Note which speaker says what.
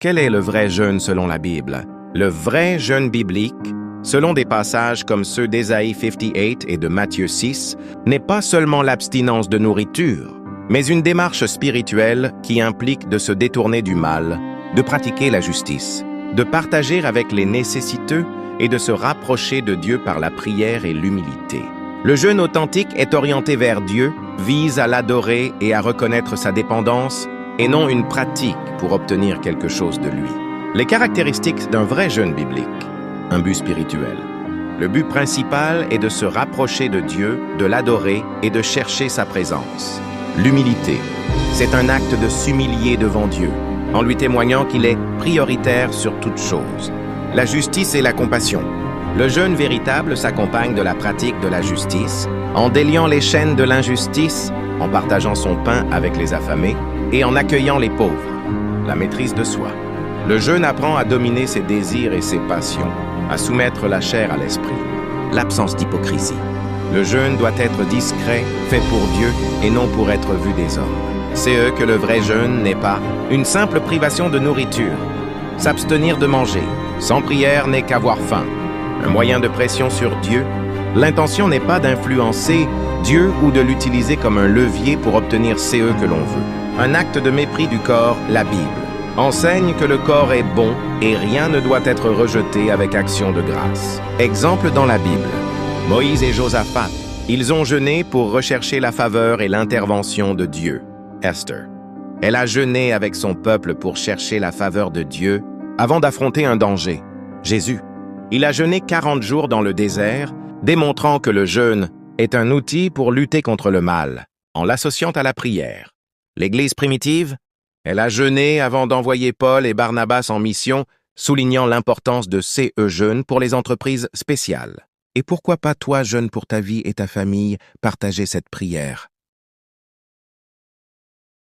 Speaker 1: Quel est le vrai jeûne selon la Bible? Le vrai jeûne biblique, selon des passages comme ceux d'Ésaïe 58 et de Matthieu 6, n'est pas seulement l'abstinence de nourriture, mais une démarche spirituelle qui implique de se détourner du mal, de pratiquer la justice, de partager avec les nécessiteux et de se rapprocher de Dieu par la prière et l'humilité. Le jeûne authentique est orienté vers Dieu, vise à l'adorer et à reconnaître sa dépendance, et non une pratique pour obtenir quelque chose de lui. Les caractéristiques d'un vrai jeûne biblique. Un but spirituel. Le but principal est de se rapprocher de Dieu, de l'adorer et de chercher sa présence. L'humilité. C'est un acte de s'humilier devant Dieu, en lui témoignant qu'il est prioritaire sur toute chose. La justice et la compassion. Le jeûne véritable s'accompagne de la pratique de la justice, en déliant les chaînes de l'injustice, en partageant son pain avec les affamés et en accueillant les pauvres. La maîtrise de soi. Le jeûne apprend à dominer ses désirs et ses passions, à soumettre la chair à l'esprit. L'absence d'hypocrisie. Le jeûne doit être discret, fait pour Dieu et non pour être vu des hommes. C'est eux que le vrai jeûne n'est pas une simple privation de nourriture. S'abstenir de manger, sans prière n'est qu'avoir faim. Un moyen de pression sur Dieu. L'intention n'est pas d'influencer Dieu ou de l'utiliser comme un levier pour obtenir ce que l'on veut. Un acte de mépris du corps, la Bible, enseigne que le corps est bon et rien ne doit être rejeté avec action de grâce. Exemple dans la Bible. Moïse et Josaphat, ils ont jeûné pour rechercher la faveur et l'intervention de Dieu. Esther. Elle a jeûné avec son peuple pour chercher la faveur de Dieu avant d'affronter un danger. Jésus. Il a jeûné 40 jours dans le désert, démontrant que le jeûne est un outil pour lutter contre le mal, en l'associant à la prière. L'Église primitive, elle a jeûné avant d'envoyer Paul et Barnabas en mission, soulignant l'importance de ces jeûnes pour les entreprises spéciales. Et pourquoi pas toi, jeûne pour ta vie et ta famille, partager cette prière?